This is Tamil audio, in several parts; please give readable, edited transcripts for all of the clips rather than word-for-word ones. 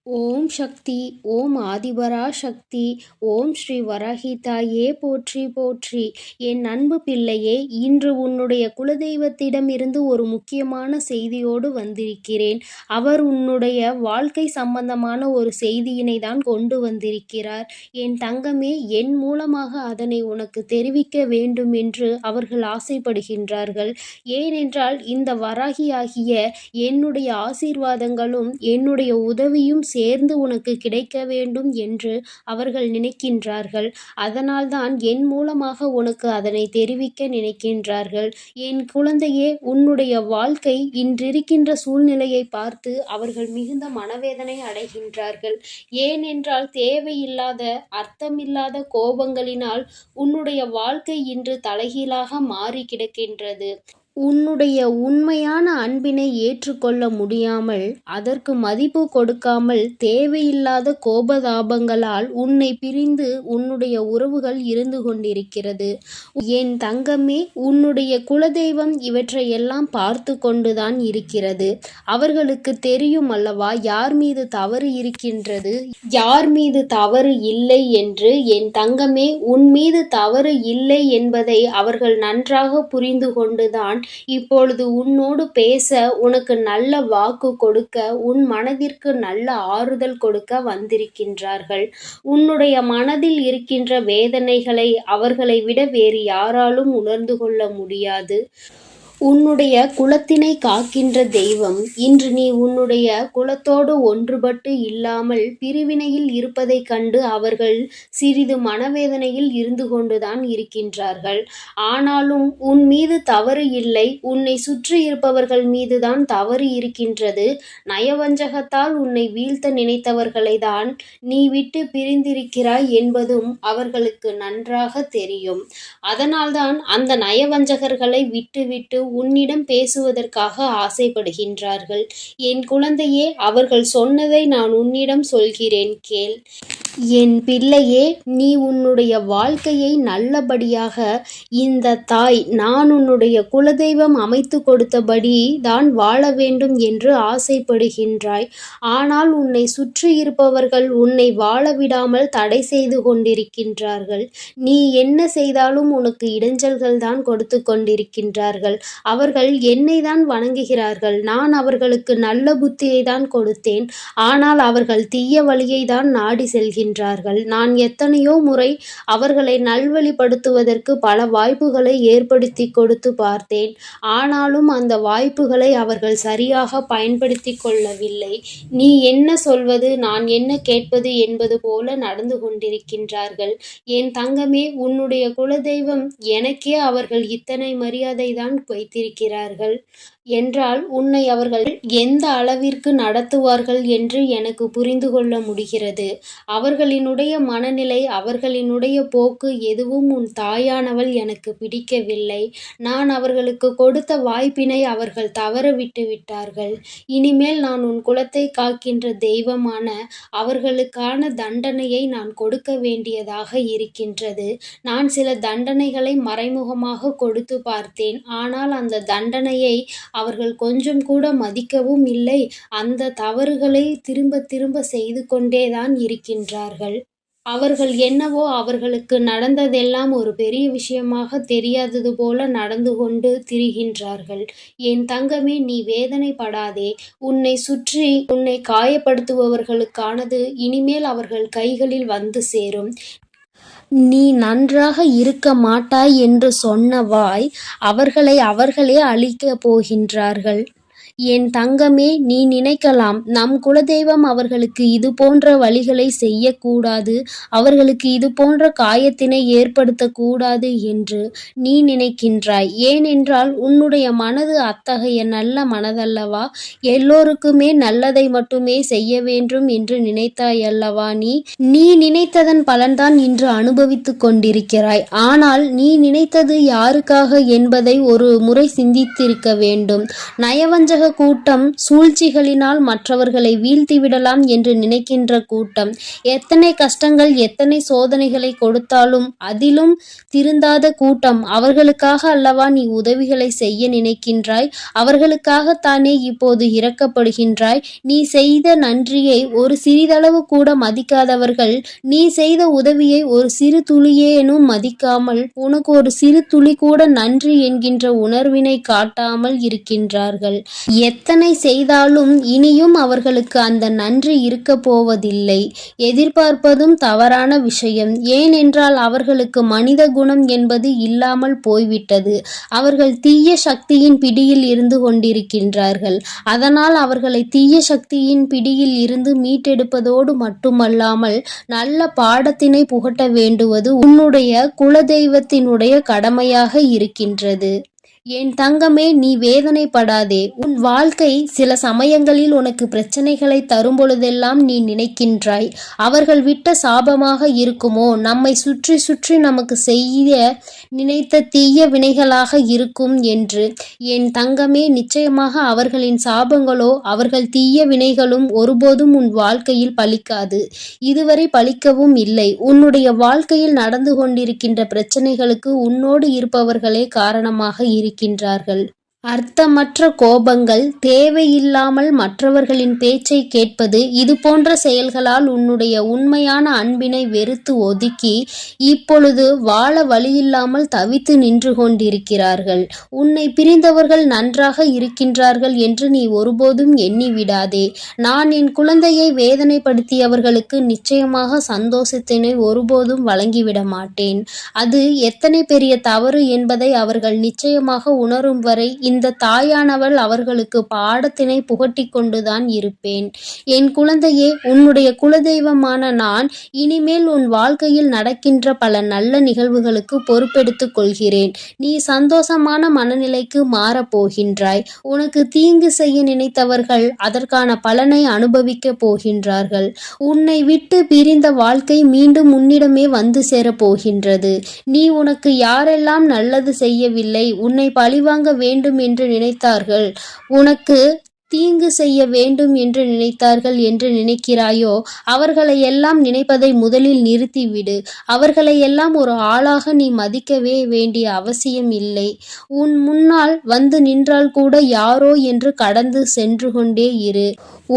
ஓம் சக்தி. ஓம் ஆதிபரா சக்தி. ஓம் ஸ்ரீ வராகி தாயே போற்றி போற்றி. என் அன்பு பிள்ளையே, இன்று உன்னுடைய குலதெய்வத்திடமிருந்து ஒரு முக்கியமான செய்தியோடு வந்திருக்கிறேன். அவர் உன்னுடைய வாழ்க்கை சம்பந்தமான ஒரு செய்தியினை தான் கொண்டு வந்திருக்கிறார். என் தங்கமே, என் மூலமாக அதனை உனக்கு தெரிவிக்க வேண்டும் என்று அவர்கள் ஆசைப்படுகின்றார்கள். ஏனென்றால் இந்த வராகியாகிய என்னுடைய ஆசீர்வாதங்களும் என்னுடைய உதவியும் சேர்ந்து உனக்கு கிடைக்க வேண்டும் என்று அவர்கள் நினைக்கின்றார்கள். அதனால்தான் என் மூலமாக உனக்கு அதனை தெரிவிக்க நினைக்கின்றார்கள். என் குழந்தையே, உன்னுடைய வாழ்க்கை இன்றிருக்கின்ற சூழ்நிலையை பார்த்து அவர்கள் மிகுந்த மனவேதனை அடைகின்றார்கள். ஏனென்றால் தேவையில்லாத அர்த்தமில்லாத கோபங்களினால் உன்னுடைய வாழ்க்கை இன்று தலைகீழாக மாறி கிடக்கின்றது. உன்னுடைய உண்மையான அன்பினை ஏற்றுக்கொள்ள முடியாமல், அதற்கு மதிப்பு கொடுக்காமல், தேவையில்லாத கோபதாபங்களால் உன்னை பிரிந்து உன்னுடைய உறவுகள் இருந்து கொண்டிருக்கிறது. என் தங்கமே, உன்னுடைய குலதெய்வம் இவற்றையெல்லாம் பார்த்து கொண்டுதான் இருக்கிறது. அவர்களுக்கு தெரியும் அல்லவா யார் மீது தவறு இருக்கின்றது, யார் மீது தவறு இல்லை என்று. என் தங்கமே, உன் மீது தவறு இல்லை என்பதை அவர்கள் நன்றாக புரிந்து கொண்டுதான் இப்பொழுது உன்னோடு பேச, உனக்கு நல்ல வாக்கு கொடுக்க, உன் மனதிற்கு நல்ல ஆறுதல் கொடுக்க வந்திருக்கின்றார்கள். உன்னுடைய மனதில் இருக்கின்ற வேதனைகளை அவர்களை விட வேறு யாராலும் உணர்ந்து கொள்ள முடியாது. உன்னுடைய குலத்தினை காக்கின்ற தெய்வம் இன்று நீ உன்னுடைய குலத்தோடு ஒன்றுபட்டு இல்லாமல் பிரிவினையில் இருப்பதைக் கண்டு அவர்கள் சிறிது மனவேதனையில் இருந்து கொண்டுதான் இருக்கின்றார்கள். ஆனாலும் உன் மீது தவறு இல்லை, உன்னை சுற்றி இருப்பவர்கள் மீதுதான் தவறு இருக்கின்றது. நயவஞ்சகத்தால் உன்னை வீழ்த்த நினைத்தவர்களை தான் நீ விட்டு பிரிந்திருக்கிறாய் என்பதும் அவர்களுக்கு நன்றாக தெரியும். அதனால்தான் அந்த நயவஞ்சகர்களை விட்டுவிட்டு உன்னிடம் பேசுவதற்காக ஆசைப்படுகின்றார்கள். என் குழந்தையே, அவர்கள் சொன்னதை நான் உன்னிடம் சொல்கிறேன், கேள். என் பிள்ளையே, நீ உன்னுடைய வாழ்க்கையை நல்லபடியாக இந்த தாய், நான் உன்னுடைய குலதெய்வம் அமைத்து கொடுத்தபடி தான் வாழ வேண்டும் என்று ஆசைப்படுகின்றாய். ஆனால் உன்னை சுற்றி இருப்பவர்கள் உன்னை வாழ விடாமல் தடை செய்து கொண்டிருக்கின்றார்கள். நீ என்ன செய்தாலும் உனக்கு இடைஞ்சல்கள் தான் கொடுத்து கொண்டிருக்கின்றார்கள். அவர்கள் என்னை தான் வணங்குகிறார்கள். நான் அவர்களுக்கு நல்ல புத்தியை தான் கொடுத்தேன். ஆனால் அவர்கள் தீய வழியை தான் நாடி செல்கின்றார்கள். நான் எத்தனையோ முறை அவர்களை நல்வழிப்படுத்துவதற்கு பல வாய்ப்புகளை ஏற்படுத்தி கொடுத்து பார்த்தேன். ஆனாலும் அந்த வாய்ப்புகளை அவர்கள் சரியாக பயன்படுத்தி கொள்ளவில்லை. நீ என்ன சொல்வது, நான் என்ன கேட்பது என்பது போல நடந்து கொண்டிருக்கின்றார்கள். என் தங்கமே, உன்னுடைய குலதெய்வம் எனக்கே அவர்கள் இத்தனை மரியாதை தான் வைத்திருக்கிறார்கள் என்றால் உன்னை அவர்கள் எந்த அளவிற்கு நடத்துவார்கள் என்று எனக்கு புரிந்து கொள்ள முடிகிறது. அவர்களினுடைய மனநிலை, அவர்களினுடைய போக்கு எதுவும் உன் தாயானவள் எனக்கு பிடிக்கவில்லை. நான் அவர்களுக்கு கொடுத்த வாய்ப்பினை அவர்கள் தவற விட்டு விட்டார்கள். இனிமேல் நான் உன் குலத்தை காக்கின்ற தெய்வமான அவர்களுக்கான தண்டனையை நான் கொடுக்க வேண்டியதாக இருக்கின்றது. நான் சில தண்டனைகளை மறைமுகமாக கொடுத்து பார்த்தேன். ஆனால் அந்த தண்டனையை அவர்கள் கொஞ்சம் கூட மதிக்கவும் இல்லை. அந்த தவறுகளை திரும்ப திரும்ப செய்து கொண்டேதான் இருக்கின்றார்கள். அவர்கள் என்னவோ அவர்களுக்கு நடந்ததெல்லாம் ஒரு பெரிய விஷயமாக தெரியாதது போல நடந்து கொண்டு திரிகின்றார்கள். என் தங்கமே, நீ வேதனைப்படாதே. உன்னை சுற்றி உன்னை காயப்படுத்துபவர்களுக்கானது இனிமேல் அவர்கள் கைகளில் வந்து சேரும். நீ நன்றாக இருக்க மாட்டாய் என்று சொன்ன வாய் அவர்களை அவர்களே அழிக்கப் போகின்றார்கள். என் தங்கமே, நீ நினைக்கலாம், நம் குலதெய்வம் அவர்களுக்கு இது போன்ற வழிகளை செய்யக்கூடாது, அவர்களுக்கு இது போன்ற காயத்தினை ஏற்படுத்தக்கூடாது என்று நீ நினைக்கின்றாய். ஏனென்றால் உன்னுடைய மனது அத்தகைய நல்ல மனதல்லவா. எல்லோருக்குமே நல்லதை மட்டுமே செய்ய வேண்டும் என்று நினைத்தாய் அல்லவா நீ நினைத்ததன் பலன்தான் இன்று அனுபவித்துக் கொண்டிருக்கிறாய். ஆனால் நீ நினைத்தது யாருக்காக என்பதை ஒரு முறை சிந்தித்திருக்க வேண்டும். நயவஞ்சக உலக கூட்டம் சூழ்ச்சிகளினால் மற்றவர்களை வீழ்த்திவிடலாம் என்று நினைக்கின்ற கூட்டம். எத்தனை கஷ்டங்கள் எத்தனை சோதனைகளை கொடுத்தாலும் அதிலும் திருந்தாத கூட்டம். அவர்களுக்காக அல்லவா நீ உதவிகளை செய்ய நினைக்கின்றாய், அவர்களுக்காகத்தானே இப்போது இரக்கப்படுகின்றாய். நீ செய்த நன்றியை ஒரு சிறிதளவு கூட மதிக்காதவர்கள் நீ செய்த உதவியை ஒரு சிறு துளியேனும் மதிக்காமல் உனக்கு ஒரு சிறு துளி கூட நன்றி என்கின்ற உணர்வினை காட்டாமல் இருக்கின்றார்கள். எத்தனை செய்தாலும் இனியும் அவர்களுக்கு அந்த நன்றி இருக்க போவதில்லை. எதிர்பார்ப்பதும் தவறான விஷயம். ஏனென்றால் அவர்களுக்கு மனித குணம் என்பது இல்லாமல் போய்விட்டது. அவர்கள் தீய சக்தியின் பிடியில் இருந்து கொண்டிருக்கின்றார்கள். அதனால் அவர்களை தீய சக்தியின் பிடியில் இருந்து மீட்டெடுப்பதோடு மட்டுமல்லாமல் நல்ல பாடத்தினை புகட்ட வேண்டுவது உன்னுடைய குலதெய்வத்தினுடைய கடமையாக இருக்கின்றது. என் தங்கமே, நீ வேதனைப்படாதே. உன் வாழ்க்கை சில சமயங்களில் உனக்கு பிரச்சனைகளை தரும் பொழுதெல்லாம் நீ நினைக்கின்றாய், அவர்கள் விட்ட சாபமாக இருக்குமோ, நம்மை சுற்றி சுற்றி நமக்கு செய்ய நினைத்த தீய வினைகளாக இருக்கும் என்று. என் தங்கமே, நிச்சயமாக அவர்களின் சாபங்களோ அவர்கள் தீய வினைகளும் ஒருபோதும் உன் வாழ்க்கையில் பலிக்காது. இதுவரை பலிக்கவும் இல்லை. உன்னுடைய வாழ்க்கையில் நடந்து கொண்டிருக்கின்ற பிரச்சனைகளுக்கு உன்னோடு இருப்பவர்களே காரணமாக இருக்கின்றார்கள். அர்த்தமற்ற கோபங்கள், தேவையில்லாமல் மற்றவர்களின் பேச்சை கேட்பது, இது போன்ற செயல்களால் உன்னுடைய உண்மையான அன்பினை வெறுத்து ஒதுக்கி இப்பொழுது வாழ வழியில்லாமல் தவித்து நின்று கொண்டிருக்கிறார்கள். உன்னை பிரிந்தவர்கள் நன்றாக இருக்கின்றார்கள் என்று நீ ஒருபோதும் எண்ணி விடாதே. நான் என் குழந்தையை வேதனைப்படுத்தியவர்களுக்கு நிச்சயமாக சந்தோஷத்தினை ஒருபோதும் வழங்கிவிட மாட்டேன். அது எத்தனை பெரிய தவறு என்பதை அவர்கள் நிச்சயமாக உணரும் வரை இந்த தாயானவள் அவர்களுக்கு பாடத்தினை புகட்டி கொண்டுதான் இருப்பேன். என் குழந்தையே, உன்னுடைய குலதெய்வமான நான் இனிமேல் உன் வாழ்க்கையில் நடக்கின்ற பல நல்ல நிகழ்வுகளுக்கு பொறுப்பெடுத்துக் கொள்கிறேன். நீ சந்தோஷமான மனநிலைக்கு மாறப்போகின்றாய். உனக்கு தீங்கு செய்ய நினைத்தவர்கள் அதற்கான பலனை அனுபவிக்க போகின்றார்கள். உன்னை விட்டு பிரிந்த வாழ்க்கை மீண்டும் உன்னிடமே வந்து சேரப்போகின்றது. நீ உனக்கு யாரெல்லாம் நல்லது செய்யவில்லை, உன்னை பழிவாங்க வேண்டும் என்று நினைத்தார்கள், உனக்கு தீங்கு செய்ய வேண்டும் என்று நினைத்தார்கள் என்று நினைக்கிறாயோ, அவர்களை எல்லாம் நினைப்பதை முதலில் நிறுத்திவிடு. அவர்களை எல்லாம் ஒரு ஆளாக நீ மதிக்கவே வேண்டிய அவசியம் இல்லை. உன் முன்னால் வந்து நின்றால் கூட யாரோ என்று கடந்து சென்று கொண்டே இரு.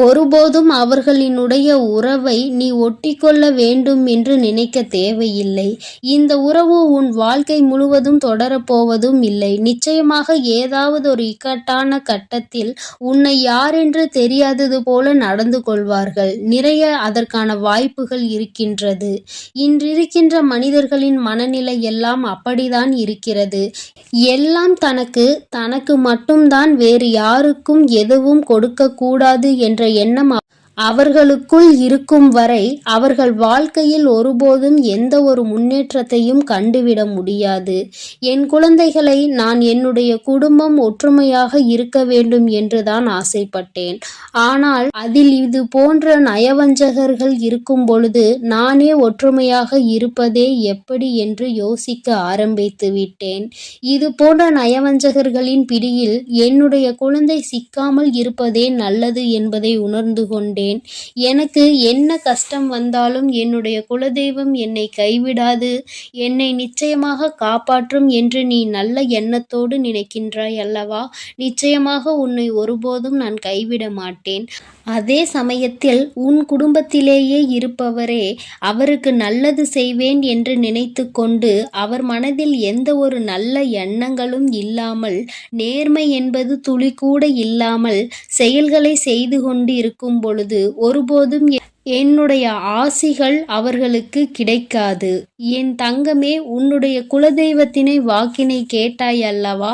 ஒருபோதும் அவர்களினுடைய உறவை நீ ஒட்டிக்கொள்ள வேண்டும் என்று நினைக்க தேவையில்லை. இந்த உறவு உன் வாழ்க்கை முழுவதும் தொடரப்போவதும் இல்லை. நிச்சயமாக ஏதாவது ஒரு இக்கட்டான கட்டத்தில் உன்னை யாரென்று தெரியாதது போல நடந்து கொள்வார்கள். நிறைய அதற்கான வாய்ப்புகள் இருக்கின்றது. இன்றிருக்கின்ற மனிதர்களின் மனநிலை எல்லாம் அப்படிதான் இருக்கிறது. எல்லாம் தனக்கு மட்டும்தான், வேறு யாருக்கும் எதுவும் கொடுக்க கூடாது என்ற எண்ணம் அவர்களுக்குள் இருக்கும் வரை அவர்கள் வாழ்க்கையில் ஒருபோதும் எந்த ஒரு முன்னேற்றத்தையும் கண்டுவிட முடியாது. என் குழந்தைகளை நான் என்னுடைய குடும்பம் ஒற்றுமையாக இருக்க வேண்டும் என்றுதான் ஆசைப்பட்டேன். ஆனால் அதில் இது போன்ற நயவஞ்சகர்கள் இருக்கும் பொழுது நானே ஒற்றுமையாக இருப்பதே எப்படி என்று யோசிக்க ஆரம்பித்து விட்டேன். இது போன்ற நயவஞ்சகர்களின் பிடியில் என்னுடைய குழந்தை சிக்காமல் இருப்பதே நல்லது என்பதை உணர்ந்து கொண்டேன். எனக்கு என்ன கஷ்டம் வந்தாலும் என்னுடைய குலதெய்வம் என்னை கைவிடாது, என்னை நிச்சயமாக காப்பாற்றும் என்று நீ நல்ல எண்ணத்தோடு நினைக்கின்றாய் அல்லவா? நிச்சயமாக உன்னை ஒருபோதும் நான் கைவிட மாட்டேன். அதே சமயத்தில் உன் குடும்பத்திலேயே இருப்பவரே அவருக்கு நல்லது செய்வேன் என்று நினைத்து கொண்டு அவர் மனதில் எந்த ஒரு நல்ல எண்ணங்களும் இல்லாமல், நேர்மை என்பது துளி கூட இல்லாமல் செயல்களை செய்து கொண்டு இருக்கும் பொழுது ஒருபோதும் என்னுடைய ஆசிகள் அவர்களுக்கு கிடைக்காது. என் தங்கமே, உன்னுடைய குலதெய்வத்தினை வாக்கினை கேட்டாய் அல்லவா?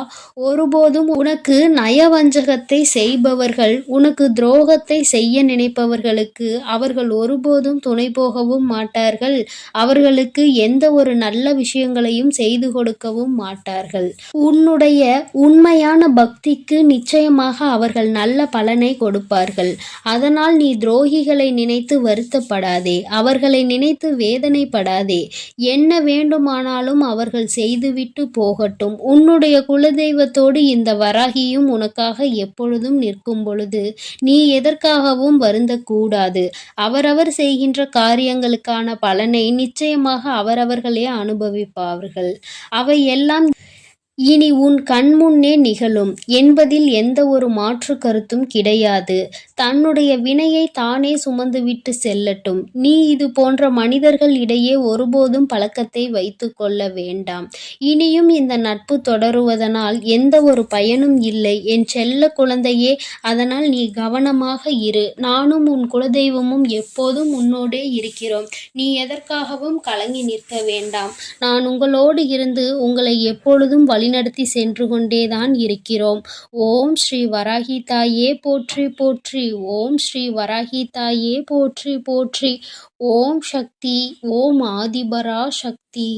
ஒருபோதும் உனக்கு நயவஞ்சகத்தை செய்பவர்கள், உனக்கு துரோகத்தை செய்ய நினைப்பவர்களுக்கு அவர்கள் ஒருபோதும் துணை போகவும் மாட்டார்கள். அவர்களுக்கு எந்த ஒரு நல்ல விஷயங்களையும் செய்து கொடுக்கவும் மாட்டார்கள். உன்னுடைய உண்மையான பக்திக்கு நிச்சயமாக அவர்கள் நல்ல பலனை கொடுப்பார்கள். அதனால் நீ துரோகிகளை நினைத்து வருத்தப்படாதே, அவர்களை நினைத்து வேதனைப்படாதே. என்ன வேண்டுமானாலும் அவர்கள் செய்துவிட்டு போகட்டும். உன்னுடைய குலதெய்வத்தோடு இந்த வராகியும் உனக்காக எப்பொழுதும் நிற்கும் பொழுது நீ எதற்காகவும் வருந்தக்கூடாது. அவரவர் செய்கின்ற காரியங்களுக்கான பலனை நிச்சயமாக அவரவர்களே அனுபவிப்பார்கள். அவை எல்லாம் இனி உன் கண்முன்னே நிகழும் என்பதில் எந்த ஒரு மாற்று கருத்தும் கிடையாது. தன்னுடைய வினையை தானே சுமந்துவிட்டு செல்லட்டும். நீ இது போன்ற மனிதர்கள் இடையே ஒருபோதும் பழக்கத்தை வைத்து கொள்ள வேண்டாம். இனியும் இந்த நட்பு தொடருவதனால் எந்த ஒரு பயனும் இல்லை என் செல்ல குழந்தையே. அதனால் நீ கவனமாக இரு. நானும் உன் குலதெய்வமும் எப்போதும் உன்னோடே இருக்கிறோம். நீ எதற்காகவும் கலங்கி நிற்க வேண்டாம். நான் உங்களோடு இருந்து உங்களை எப்பொழுதும் வழிநடத்தி சென்று கொண்டேதான் இருக்கிறோம். ஓம் ஸ்ரீ வராகி தாயே போற்றி போற்றி. ஓம் ஸ்ரீ வராகி தாயே போற்றி போற்றி. ஓம் சக்தி. ஓம் ஆதிபரா சக்தி.